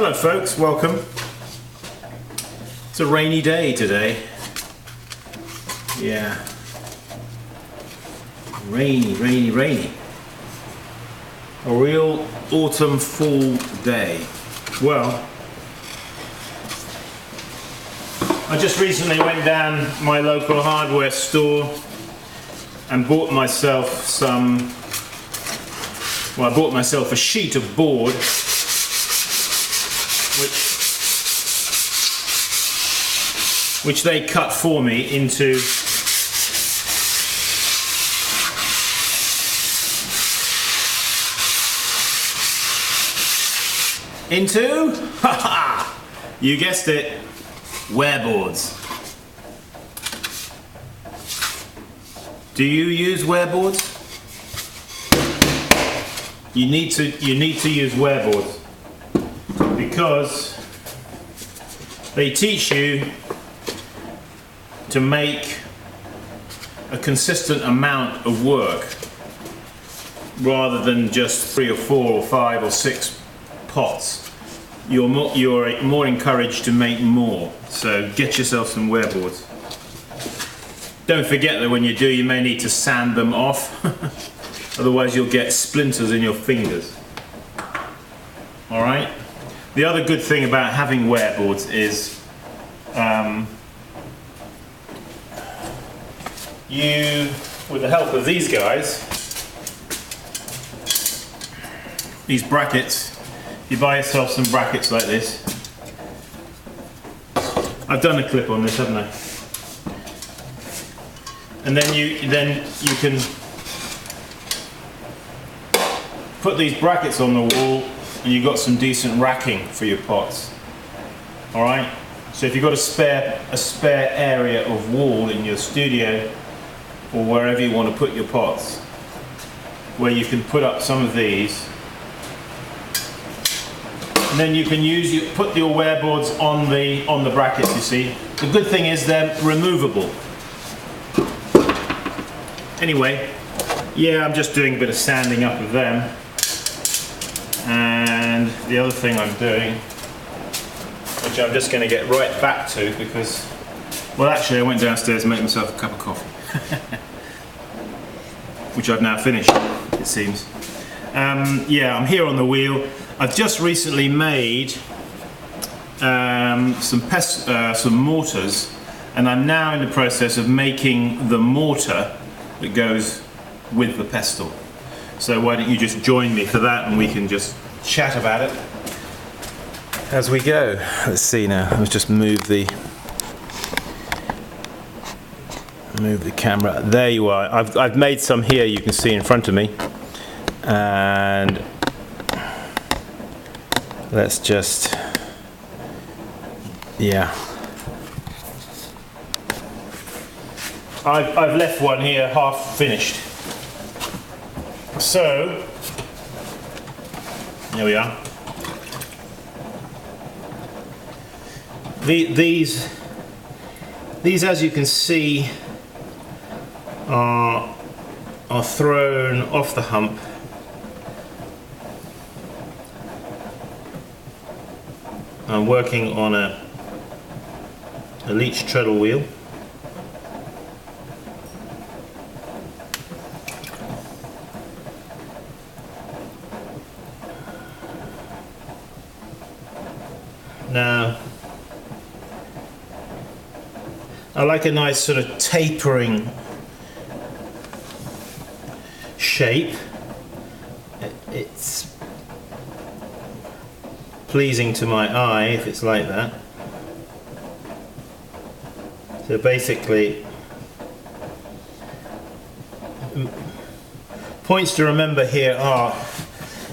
Hello folks, welcome. It's a rainy day today. Yeah. Rainy, rainy, rainy. A real autumn fall day. Well, I just recently went down my local hardware store and bought myself some, well, I bought myself a sheet of board which they cut for me into haha, you guessed it, wareboards. Do you use wareboards? You need to use wareboards because they teach you to make a consistent amount of work rather than just 3 or 4 or 5 or 6 pots. You're more encouraged to make more, so get yourself some wareboards. Don't forget that when you do, you may need to sand them off, otherwise you'll get splinters in your fingers. Alright? The other good thing about having wareboards is you, with the help of these guys, these brackets, you buy yourself some brackets like this. I've done a clip on this, haven't I? And then you can put these brackets on the wall and you've got some decent racking for your pots. Alright? So if you've got a spare area of wall in your studio or wherever you want to put your pots, where you can put up some of these, and then you can put your wareboards on the brackets, you see. The good thing is they're removable. Anyway, yeah, I'm just doing a bit of sanding up of them. And the other thing I'm doing, which I'm just going to get right back to because, well, actually I went downstairs and made myself a cup of coffee. Which I've now finished, it seems. Yeah, I'm here on the wheel. I've just recently made some mortars, and I'm now in the process of making the mortar that goes with the pestle. So why don't you just join me for that and we can just chat about it as we go. Let's see now, let's just move the camera. There you are. I've made some here, you can see in front of me, and let's just, yeah, I've left one here half finished, so there we are. These as you can see are thrown off the hump I'm working on a LEACH treadle wheel. Now, I like a nice sort of tapering shape. It's pleasing to my eye if it's like that. So basically, points to remember here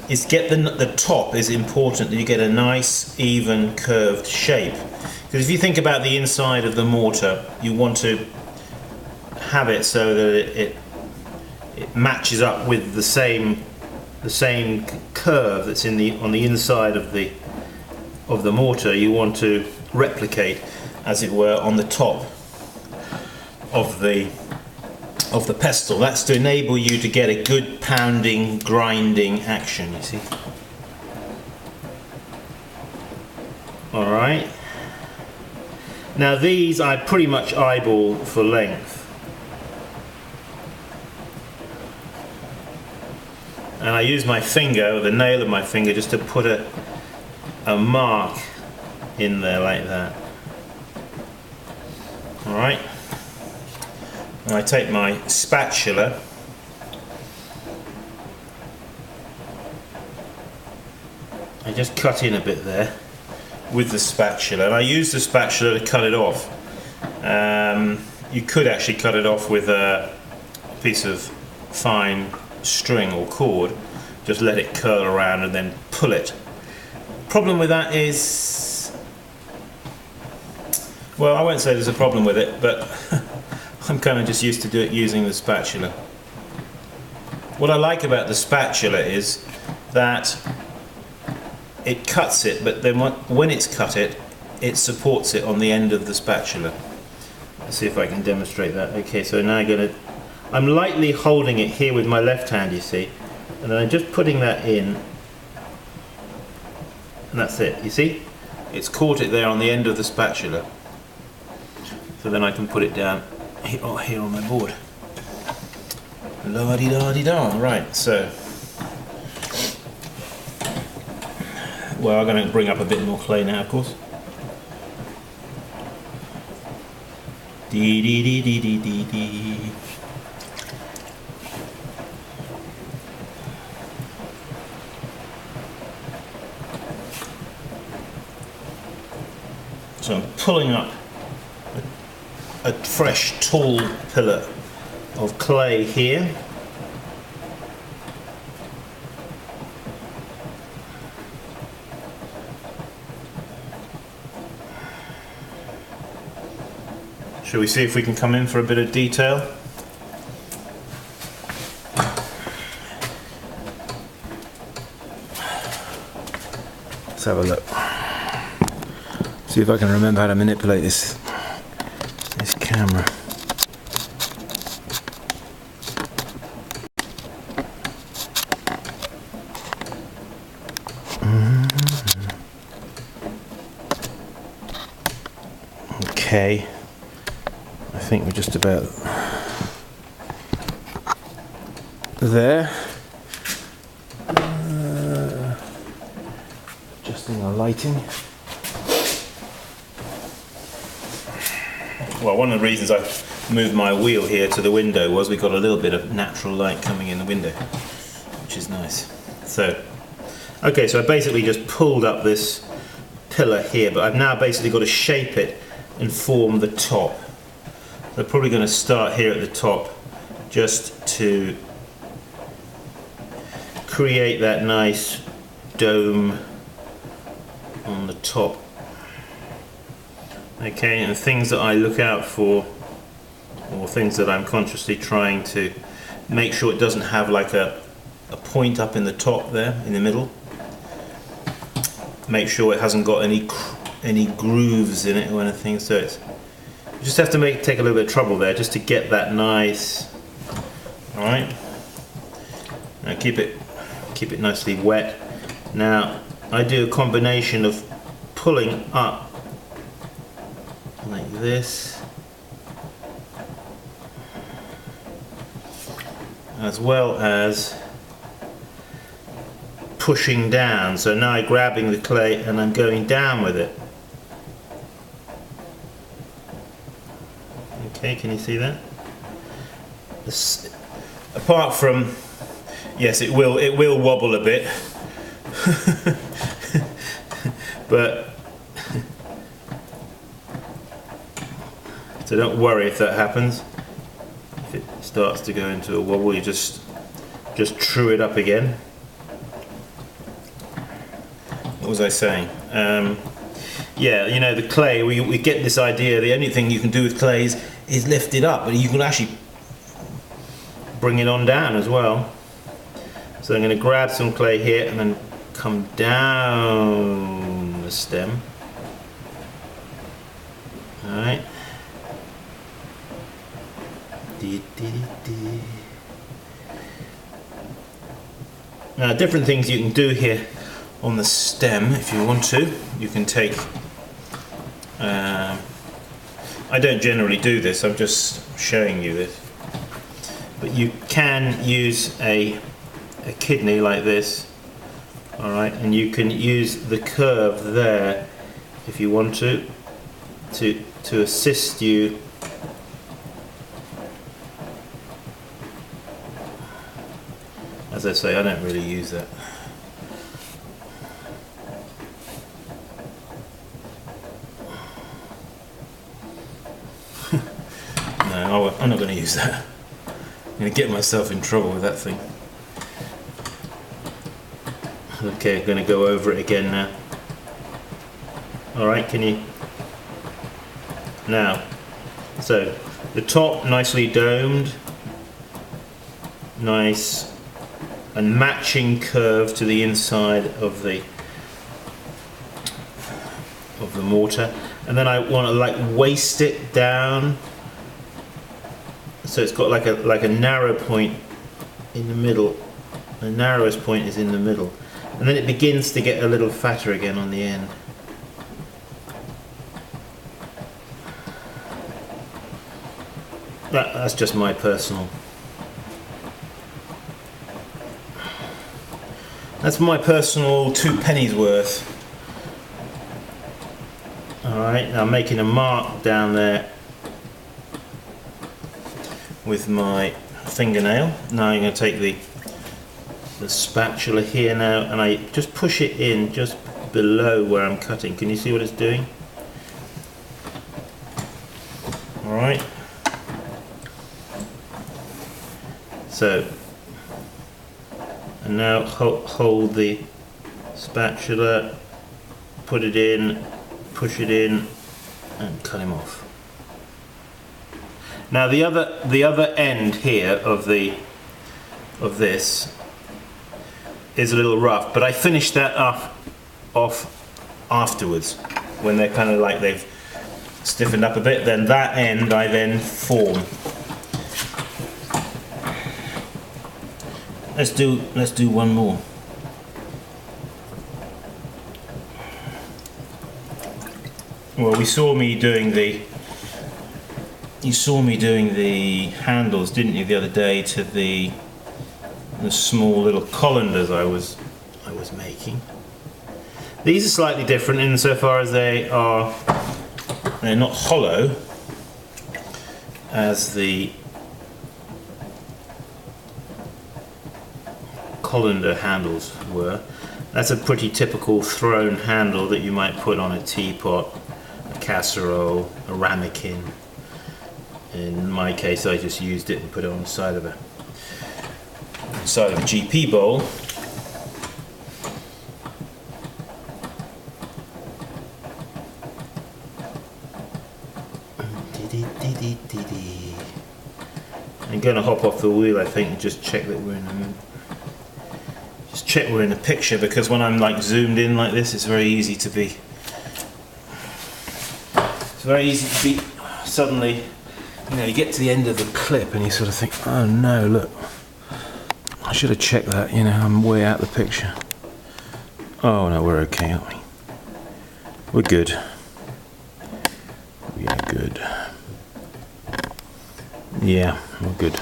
is get the top is important, that you get a nice even curved shape. Because if you think about the inside of the mortar, you want to have it so that it matches up with the same curve that's on the inside of the mortar. You want to replicate, as it were, on the top of the pestle. That's to enable you to get a good pounding, grinding action, you see. Alright. Now these I pretty much eyeball for length. And I use my finger, the nail of my finger, just to put a mark in there like that. Alright. And I take my spatula I just cut in a bit there with the spatula, and I use the spatula to cut it off. You could actually cut it off with a piece of fine string or cord, just let it curl around and then pull it. Problem with that is, well, I won't say there's a problem with it, but I'm kind of just used to using the spatula. What I like about the spatula is that it cuts it, but then when it's cut it supports it on the end of the spatula. Let's see if I can demonstrate that. Okay, so now I'm lightly holding it here with my left hand, you see, and then I'm just putting that in, and that's it, you see? It's caught it there on the end of the spatula. So then I can put it down here on my board. La-di-da-di-da. Right, so, well, I'm going to bring up a bit more clay now, of course. Dee-dee-dee-dee-dee-dee. So I'm pulling up a fresh, tall pillar of clay here. Shall we see if we can come in for a bit of detail? Let's have a look. See if I can remember how to manipulate this camera. Okay. I think we're just about there. Adjusting our lighting. Well, one of the reasons I moved my wheel here to the window was we got a little bit of natural light coming in the window, which is nice. So, okay, so I basically just pulled up this pillar here, but I've now basically got to shape it and form the top. So I'm probably going to start here at the top just to create that nice dome on the top. Okay, and things that I look out for, or things that I'm consciously trying to make sure it doesn't have like a point up in the top there, in the middle. Make sure it hasn't got any grooves in it or anything, so it's, you just have to take a little bit of trouble there just to get that nice. Alright, now keep it nicely wet. Now I do a combination of pulling up like this, as well as pushing down. So now I'm grabbing the clay and I'm going down with it. Okay, can you see that? Apart from, yes, it will wobble a bit, but so don't worry if that happens. If it starts to go into a wobble, you just true it up again. What was I saying? Yeah, you know, the clay, we get this idea, the only thing you can do with clay is lift it up, but you can actually bring it on down as well. So I'm going to grab some clay here and then come down the stem. Alright. Now, different things you can do here on the stem if you want to. You can take I don't generally do this, I'm just showing you this. But you can use a kidney like this, alright, and you can use the curve there if you want to assist you as I say. I don't really use that. No, I'm not going to use that. I'm going to get myself in trouble with that thing. Okay, I'm going to go over it again now. Alright, can you? Now, so the top nicely domed, nice and matching curve to the inside of the mortar, and then I want to like waist it down so it's got like a narrow point in the middle. The narrowest point is in the middle, and then it begins to get a little fatter again on the end. That's just my personal. That's my personal 2 pennies worth. Alright, now I'm making a mark down there with my fingernail. Now I'm going to take the spatula here now, and I just push it in just below where I'm cutting. Can you see what it's doing? Alright. So, and now hold the spatula, put it in, push it in, and cut him off. Now the other end here of this is a little rough, but I finish that off afterwards when they're kind of like they've stiffened up a bit. Then that end I then form. Let's do one more. Well, you saw me doing the handles, didn't you, the other day to the small little colanders I was making. These are slightly different insofar as they're not hollow as the colander handles were. That's a pretty typical thrown handle that you might put on a teapot, a casserole, a ramekin. In my case, I just used it and put it on the side of a GP bowl. I'm going to hop off the wheel, I think, and just check that we're in the picture, because when I'm like zoomed in like this, it's very easy to be suddenly, you know, you get to the end of the clip and you sort of think, oh no, look, I should have checked that, you know, I'm way out of the picture. Oh no, we're okay, aren't we? We're good. We are good. Yeah, we're good.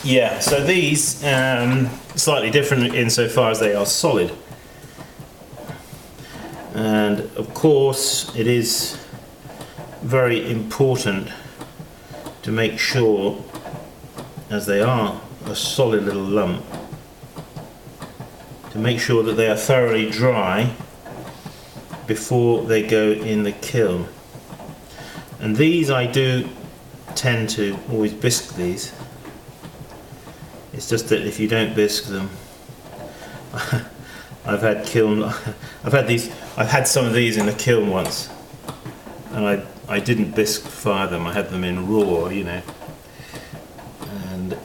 Yeah, so these slightly different insofar as they are solid, and of course it is very important to make sure, as they are a solid little lump, to make sure that they are thoroughly dry before they go in the kiln. And these I do tend to always bisque these. It's just that if you don't bisque them, I've had some of these in the kiln once, and I didn't bisque fire them. I had them in raw, you know, and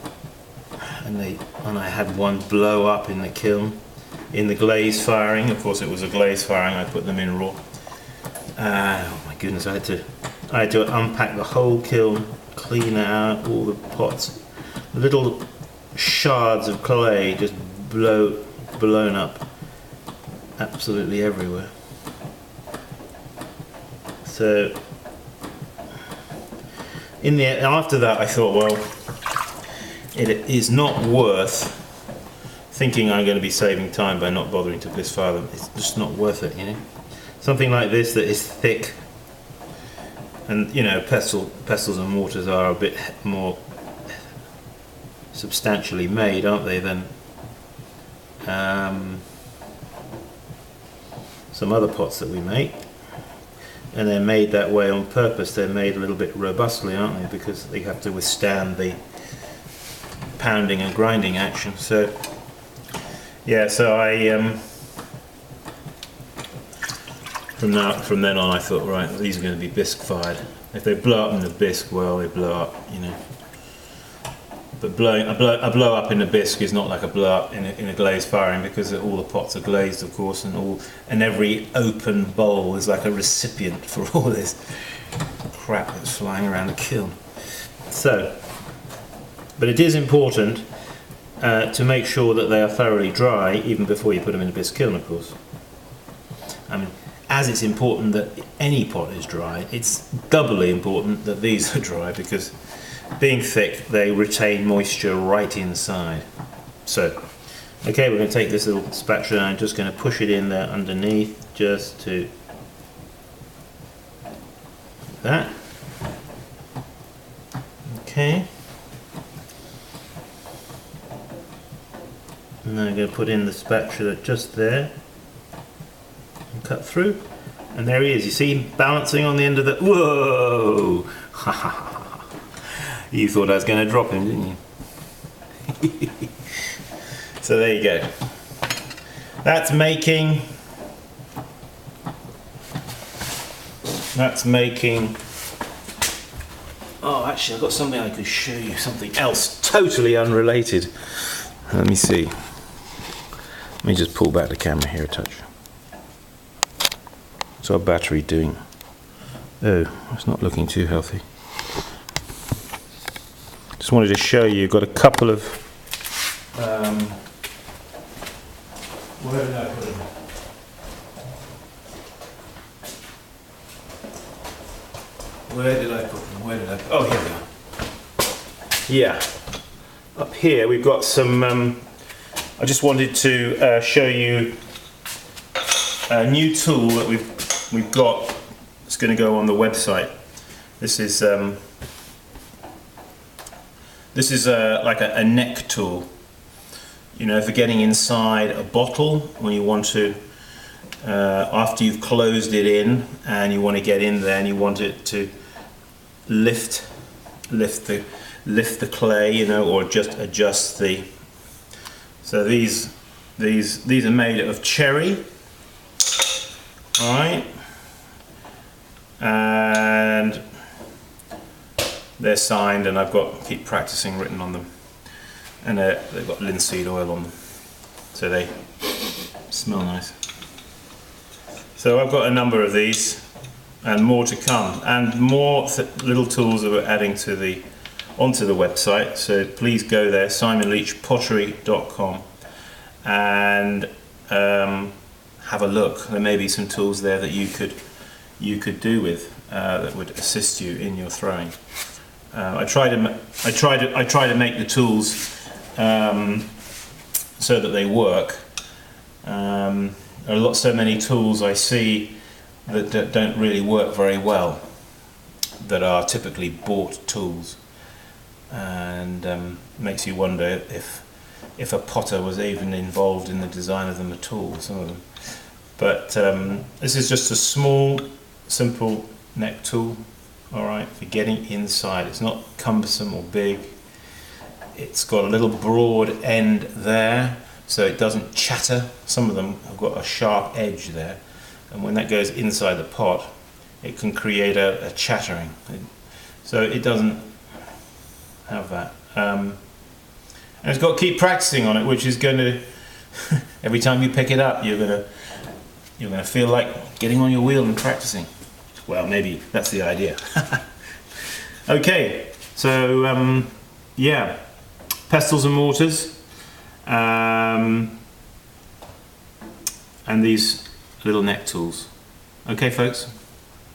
I had one blow up in the kiln, in the glaze firing. Of course, it was a glaze firing. I put them in raw. Oh my goodness! I had to unpack the whole kiln, clean out all the pots, little shards of clay just blown up, absolutely everywhere. So after that I thought, well, it is not worth thinking I'm going to be saving time by not bothering to bisque file them. It's just not worth it, you know. Something like this that is thick, and you know, pestles and mortars are a bit more substantially made, aren't they, than some other pots that we make. And they're made that way on purpose. They're made a little bit robustly, aren't they, because they have to withstand the pounding and grinding action. So yeah, so I from then on I thought, right, these are going to be bisque fired. If they blow up in the bisque, well, they blow up, you know. But a blow up in the bisque is not like a blow up in a glazed firing, because all the pots are glazed, of course, and every open bowl is like a recipient for all this crap that's flying around the kiln. So, but it is important to make sure that they are thoroughly dry even before you put them in a bisque kiln, of course. I mean, as it's important that any pot is dry, it's doubly important that these are dry, because being thick, they retain moisture right inside. So, okay, we're going to take this little spatula and I'm just going to push it in there underneath, just to that. Okay. And then I'm going to put in the spatula just there and cut through. And there he is. You see him balancing on the end of the... Whoa! You thought I was going to drop him, didn't you? So there you go. That's making... Oh, actually, I've got something I could show you. Something else, totally unrelated. Let me see. Let me just pull back the camera here a touch. What's our battery doing? Oh, it's not looking too healthy. Just wanted to show you, got a couple of where did I put them? Where did I put them? Oh, here we are. Yeah, up here we've got some I just wanted to show you a new tool that we've got. It's going to go on the website. This is like a neck tool, you know, for getting inside a bottle when you want to, after you've closed it in and you want to get in there and you want it to lift the clay, you know, or just adjust the. So these are made of cherry, all right, and they're signed, and I've got keep practicing written on them, and they've got linseed oil on them, so they smell nice. So I've got a number of these, and more to come, and more little tools that we're adding to onto the website. So please go there, simonleachpottery.com, and have a look. There may be some tools there that you could do with that would assist you in your throwing. I try to make the tools so that they work. There are so many tools I see that don't really work very well, that are typically bought tools, and makes you wonder if a potter was even involved in the design of them at all, some of them. But this is just a small, simple neck tool, all right, for getting inside. It's not cumbersome or big. It's got a little broad end there, so it doesn't chatter. Some of them have got a sharp edge there, and when that goes inside the pot, it can create a chattering. So it doesn't have that. And it's got to keep practicing on it, which is going to, every time you pick it up, you're going to feel like getting on your wheel and practicing. Well, maybe that's the idea. Okay, so yeah, pestles and mortars, and and these little neck tools. Okay folks,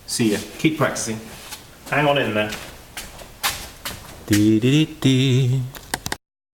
see ya. Keep practicing. Hang on in there. Dee dee dee dee.